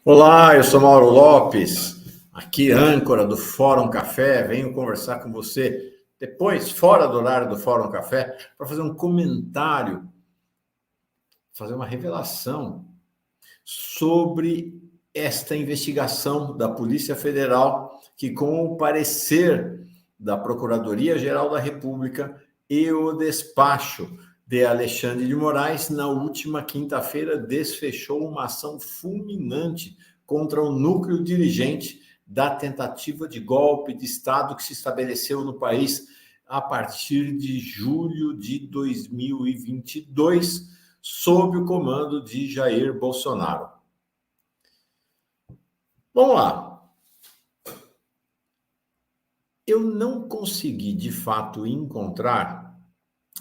Olá, eu sou Mauro Lopes, aqui âncora do Fórum Café. Venho conversar com você depois, fora do horário do Fórum Café, para fazer um comentário, fazer uma revelação sobre esta investigação da Polícia Federal, que com o parecer da Procuradoria-Geral da República e o despacho de Alexandre de Moraes, na última quinta-feira, desfechou uma ação fulminante contra o núcleo dirigente da tentativa de golpe de Estado que se estabeleceu no país a partir de julho de 2022, sob o comando de Jair Bolsonaro. Vamos lá. Eu não consegui, de fato, encontrar,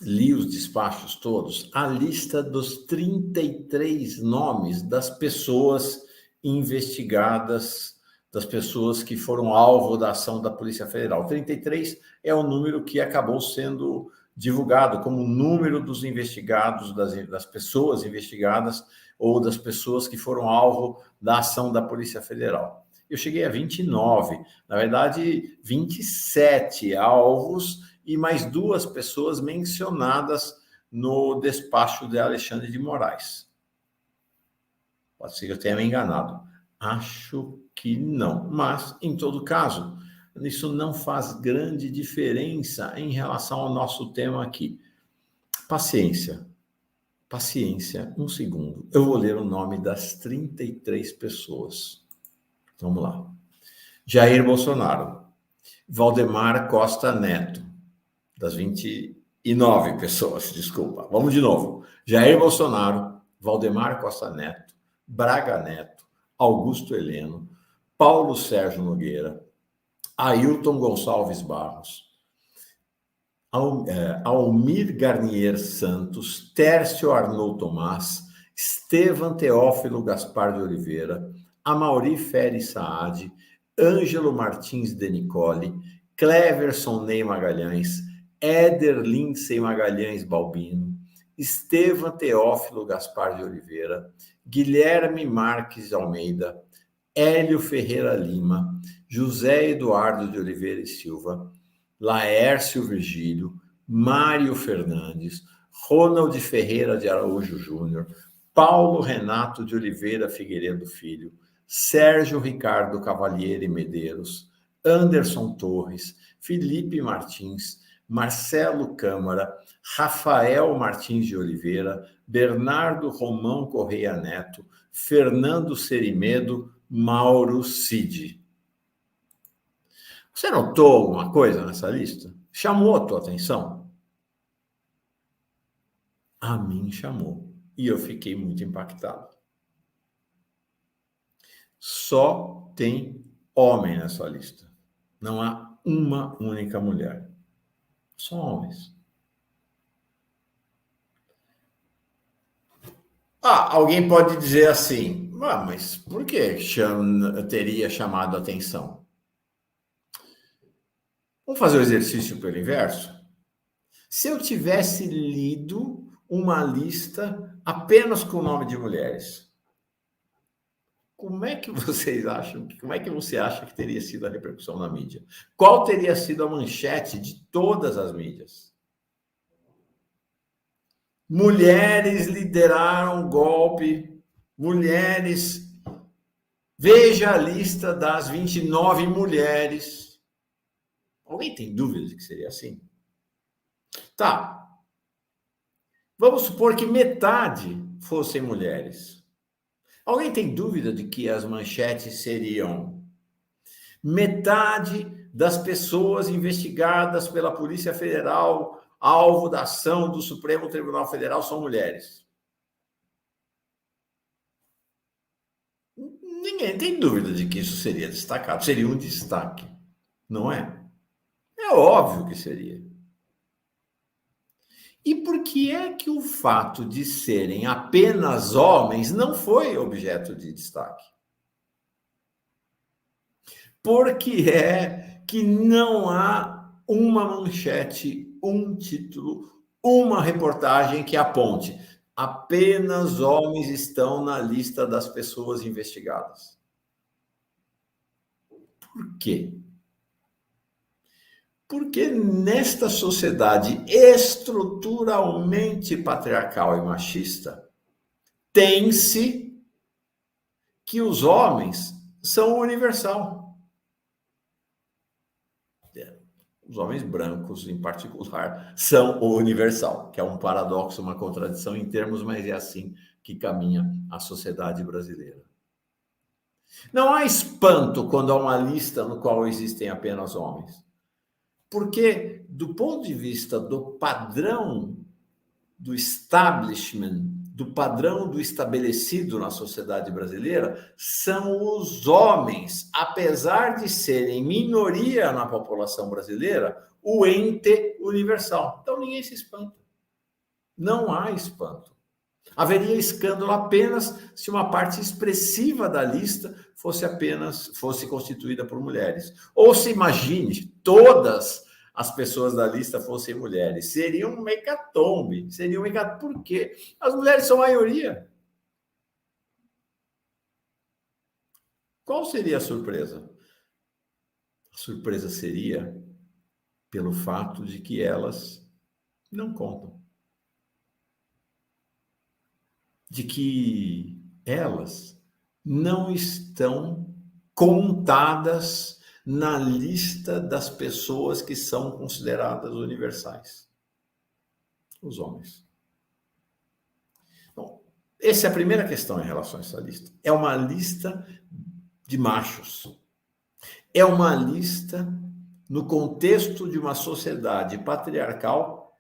li os despachos todos, a lista dos 33 nomes das pessoas investigadas, das pessoas que foram alvo da ação da Polícia Federal. 33 é o número que acabou sendo divulgado como o número dos investigados, das pessoas investigadas ou das pessoas que foram alvo da ação da Polícia Federal. Eu cheguei a 29, na verdade, 27 alvos e mais 2 pessoas mencionadas no despacho de Alexandre de Moraes. Pode ser que eu tenha me enganado. Acho que não, mas, em todo caso, isso não faz grande diferença em relação ao nosso tema aqui. Paciência. Paciência, um segundo. Eu vou ler o nome das 33 pessoas. Vamos lá. Jair Bolsonaro. Valdemar Costa Neto. Das 29 pessoas, desculpa. Vamos de novo. Jair Bolsonaro, Valdemar Costa Neto, Braga Neto, Augusto Heleno, Paulo Sérgio Nogueira, Ailton Gonçalves Barros, Almir Garnier Santos, Tércio Arnold Tomás, Estevam Teófilo Gaspar de Oliveira, Amaury Feres Saad, Ângelo Martins de Nicole, Cleverson Ney Magalhães, Éder Lindsey Magalhães Balbino, Estevam Teófilo Gaspar de Oliveira, Guilherme Marques Almeida, Hélio Ferreira Lima, José Eduardo de Oliveira e Silva, Laércio Virgílio, Mário Fernandes, Ronald Ferreira de Araújo Júnior, Paulo Renato de Oliveira Figueiredo Filho, Sérgio Ricardo Cavalieri Medeiros, Anderson Torres, Felipe Martins, Marcelo Câmara, Rafael Martins de Oliveira, Bernardo Romão Correia Neto, Fernando Cerimedo, Mauro Cid. Você notou alguma coisa nessa lista? Chamou a tua atenção? A mim chamou. E eu fiquei muito impactado. Só tem homem nessa lista. Não há uma única mulher. Só homens. Alguém pode dizer assim, mas por que teria chamado a atenção? Vamos fazer o exercício pelo inverso? Se eu tivesse lido uma lista apenas com o nome de mulheres, como é que vocês acham? Como é que você acha que teria sido a repercussão na mídia? Qual teria sido a manchete de todas as mídias? Mulheres lideraram golpe. Mulheres. Veja a lista das 29 mulheres. Alguém tem dúvida de que seria assim? Tá. Vamos supor que metade fossem mulheres. Alguém tem dúvida de que as manchetes seriam: metade das pessoas investigadas pela Polícia Federal, alvo da ação do Supremo Tribunal Federal, são mulheres? Ninguém tem dúvida de que isso seria destacado, seria um destaque, não é? É óbvio que seria. E por que é que o fato de serem apenas homens não foi objeto de destaque? Porque é que não há uma manchete, um título, uma reportagem que aponte: Apenas homens estão na lista das pessoas investigadas. Por quê? Porque nesta sociedade estruturalmente patriarcal e machista, tem-se que os homens são universal. Os homens brancos, em particular, são o universal, que é um paradoxo, uma contradição em termos, mas é assim que caminha a sociedade brasileira. Não há espanto quando há uma lista no qual existem apenas homens. Porque, do ponto de vista do padrão do establishment, do padrão do estabelecido na sociedade brasileira, são os homens, apesar de serem minoria na população brasileira, o ente universal. Então ninguém se espanta. Não há espanto. Haveria escândalo apenas se uma parte expressiva da lista fosse constituída por mulheres. Ou se imagine, todas as pessoas da lista fossem mulheres. Seria um hecatombe. Por quê? As mulheres são a maioria. Qual seria a surpresa? A surpresa seria pelo fato de que elas não contam. De que elas não estão contadas na lista das pessoas que são consideradas universais. Os homens. Bom, essa é a primeira questão em relação a essa lista. É uma lista de machos. É uma lista no contexto de uma sociedade patriarcal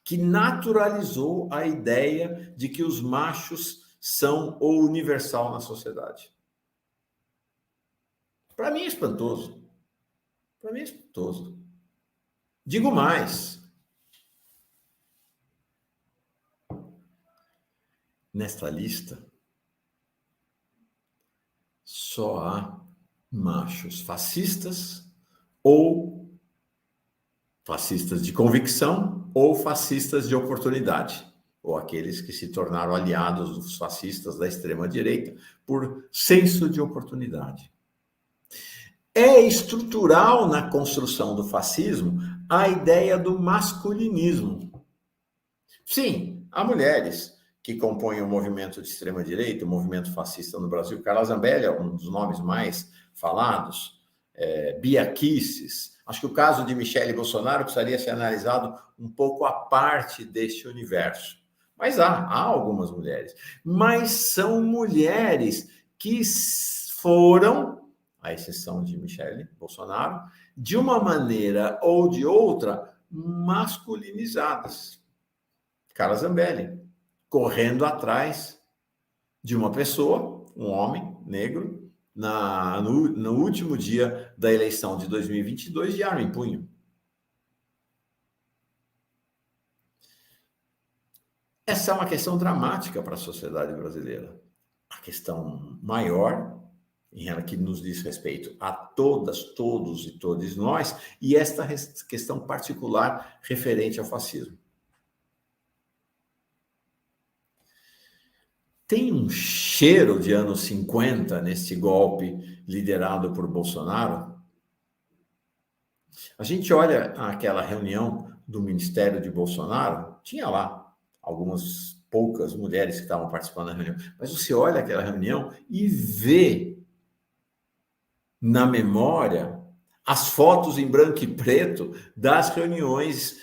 que naturalizou a ideia de que os machos são o universal na sociedade. Para mim é espantoso. Para mim é espantoso. Digo mais. Nesta lista, só há machos fascistas ou fascistas de convicção ou fascistas de oportunidade, ou aqueles que se tornaram aliados dos fascistas da extrema-direita por senso de oportunidade. É estrutural na construção do fascismo a ideia do masculinismo. Sim, há mulheres que compõem o movimento de extrema-direita, o movimento fascista no Brasil. Carla Zambelli é um dos nomes mais falados, Bia Kicis. Acho que o caso de Michele Bolsonaro precisaria ser analisado um pouco à parte deste universo. Mas há algumas mulheres. Mas são mulheres que foram, à exceção de Michele Bolsonaro, de uma maneira ou de outra, masculinizadas. Carla Zambelli, correndo atrás de uma pessoa, um homem negro, no último dia da eleição de 2022, de arma em punho. Essa é uma questão dramática para a sociedade brasileira. A questão maior, que nos diz respeito a todas, todos e todos nós, e esta questão particular referente ao fascismo. Tem um cheiro de anos 50 nesse golpe liderado por Bolsonaro. A gente olha aquela reunião do Ministério de Bolsonaro, tinha lá algumas poucas mulheres que estavam participando da reunião, mas você olha aquela reunião e vê na memória as fotos em branco e preto das reuniões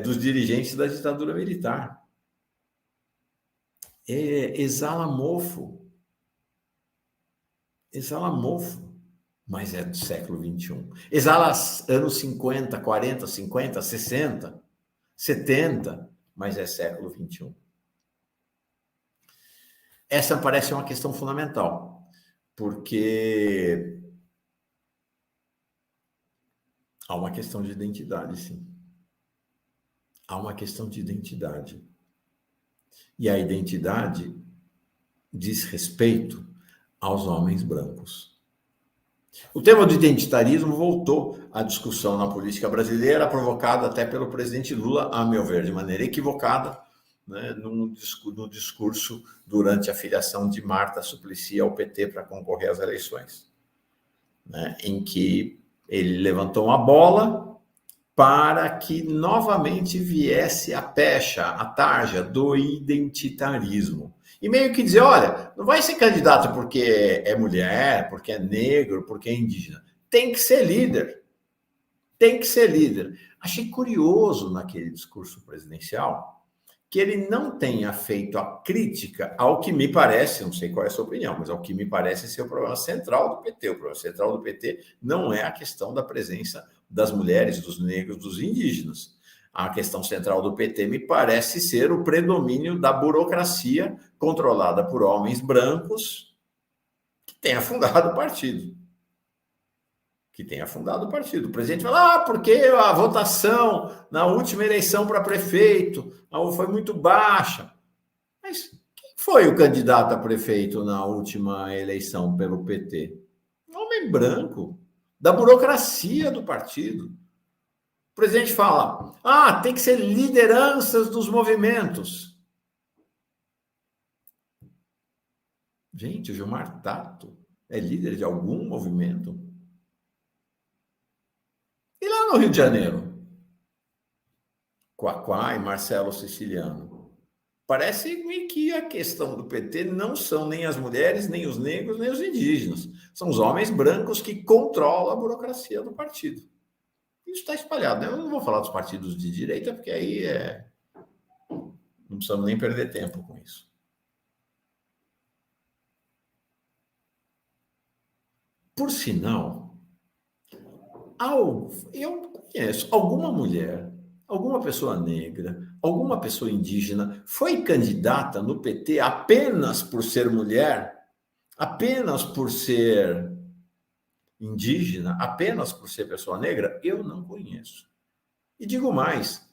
dos dirigentes da ditadura militar. Exala mofo, mas é do século XXI. Exala anos 50, 40, 50, 60, 70, mas é século XXI. Essa parece uma questão fundamental, porque há uma questão de identidade, sim. Há uma questão de identidade. E a identidade diz respeito aos homens brancos. O tema do identitarismo voltou à discussão na política brasileira, provocado até pelo presidente Lula, a meu ver, de maneira equivocada, né, no discurso durante a filiação de Marta Suplicy ao PT para concorrer às eleições, né, em que ele levantou uma bola para que novamente viesse a pecha, a tarja do identitarismo. E meio que dizer, olha, não vai ser candidato porque é mulher, porque é negro, porque é indígena. Tem que ser líder. Tem que ser líder. Achei curioso naquele discurso presidencial que ele não tenha feito a crítica ao que me parece, não sei qual é a sua opinião, mas ao que me parece ser o problema central do PT. O problema central do PT não é a questão da presença das mulheres, dos negros, dos indígenas. A questão central do PT me parece ser o predomínio da burocracia controlada por homens brancos que têm afundado o partido. O presidente fala, porque a votação na última eleição para prefeito foi muito baixa. Mas quem foi o candidato a prefeito na última eleição pelo PT? Um homem branco, da burocracia do partido. O presidente fala, tem que ser lideranças dos movimentos. Gente, o Gilmar Tato é líder de algum movimento? E lá no Rio de Janeiro? Quaquá e Marcelo Siciliano. Parece-me que a questão do PT não são nem as mulheres, nem os negros, nem os indígenas. São os homens brancos que controlam a burocracia do partido. Isso está espalhado. Eu não vou falar dos partidos de direita, porque aí não precisamos nem perder tempo com isso. Por sinal, eu conheço alguma mulher, alguma pessoa negra, alguma pessoa indígena foi candidata no PT apenas por ser mulher, apenas por ser indígena, apenas por ser pessoa negra? Eu não conheço. E digo mais,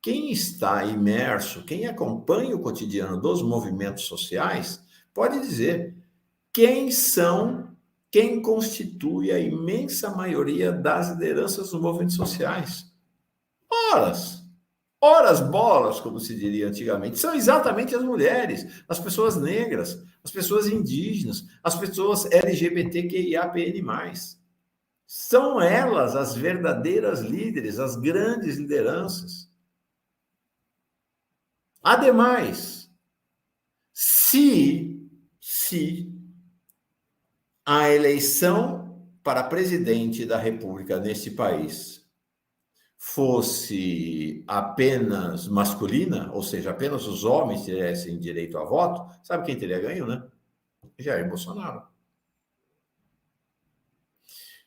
quem está imerso, quem acompanha o cotidiano dos movimentos sociais, pode dizer quem constitui a imensa maioria das lideranças dos movimentos sociais. Horas bolas, como se diria antigamente, são exatamente as mulheres, as pessoas negras, as pessoas indígenas, as pessoas LGBTQIAPN+. São elas as verdadeiras líderes, as grandes lideranças. Ademais, se a eleição para presidente da República nesse país fosse apenas masculina, ou seja, apenas os homens tivessem direito a voto, sabe quem teria ganho, né? Jair Bolsonaro.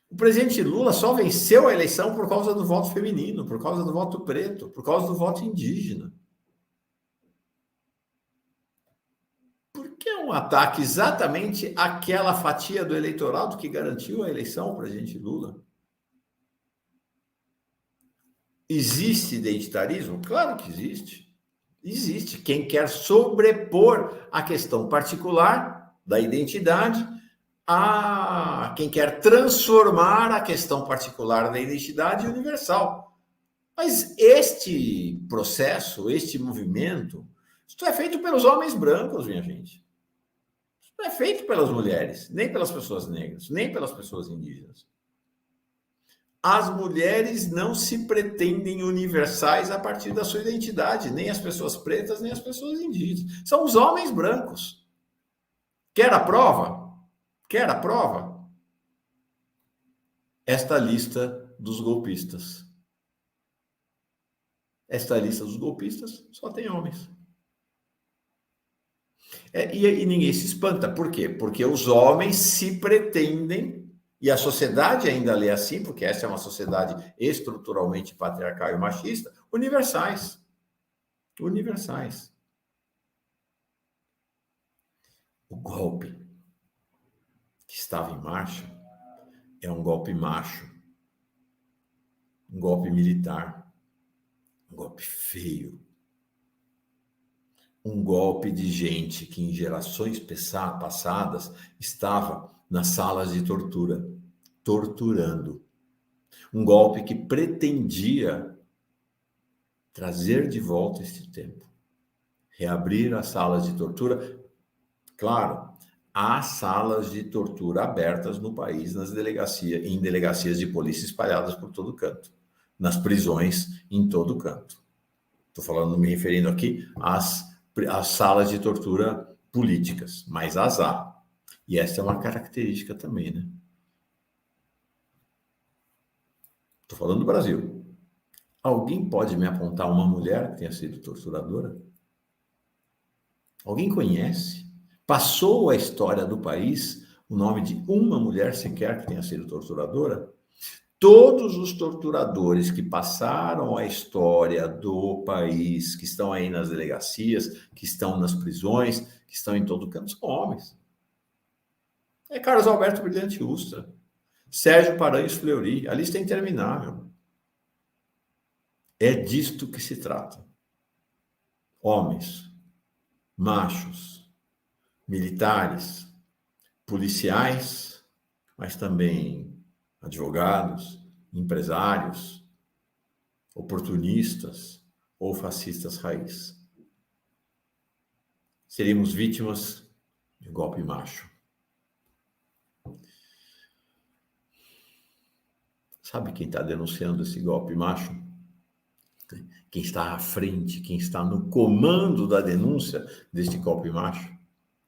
O presidente Lula só venceu a eleição por causa do voto feminino, por causa do voto preto, por causa do voto indígena. Por que um ataque exatamente àquela fatia do eleitorado que garantiu a eleição ao presidente Lula? Existe identitarismo? Claro que existe. Existe quem quer sobrepor a questão particular da identidade a quem quer transformar a questão particular da identidade universal. Mas este processo, este movimento, isso é feito pelos homens brancos, minha gente. Isso não é feito pelas mulheres, nem pelas pessoas negras, nem pelas pessoas indígenas. As mulheres não se pretendem universais a partir da sua identidade, nem as pessoas pretas, nem as pessoas indígenas. São os homens brancos. Quer a prova? Quer a prova? Esta lista dos golpistas. Esta lista dos golpistas só tem homens. E ninguém se espanta. Por quê? Porque os homens se pretendem, e a sociedade ainda lê assim, porque essa é uma sociedade estruturalmente patriarcal e machista, universais. Universais. O golpe que estava em marcha é um golpe macho, um golpe militar, um golpe feio, um golpe de gente que em gerações passadas estava nas salas de tortura, torturando. Um golpe que pretendia trazer de volta este tempo. Reabrir as salas de tortura. Claro, há salas de tortura abertas no país, em delegacias de polícia espalhadas por todo canto, nas prisões em todo canto. Estou falando, me referindo aqui às salas de tortura políticas, mas as há. E essa é uma característica também, né? Estou falando do Brasil. Alguém pode me apontar uma mulher que tenha sido torturadora? Alguém conhece? Passou a história do país o nome de uma mulher sequer que tenha sido torturadora? Todos os torturadores que passaram a história do país, que estão aí nas delegacias, que estão nas prisões, que estão em todo canto, são homens. É Carlos Alberto Brilhante Ustra, Sérgio Paranhos Fleury, a lista é interminável. É disto que se trata. Homens, machos, militares, policiais, mas também advogados, empresários, oportunistas ou fascistas raiz. Seríamos vítimas de golpe macho. Sabe quem está denunciando esse golpe macho? Quem está à frente, quem está no comando da denúncia deste golpe macho?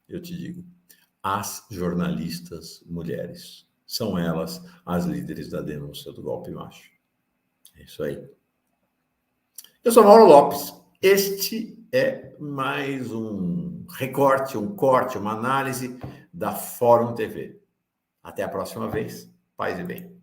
Eu te digo, as jornalistas mulheres. São elas as líderes da denúncia do golpe macho. É isso aí. Eu sou Mauro Lopes. Este é mais um recorte, um corte, uma análise da Fórum TV. Até a próxima vez. Paz e bem.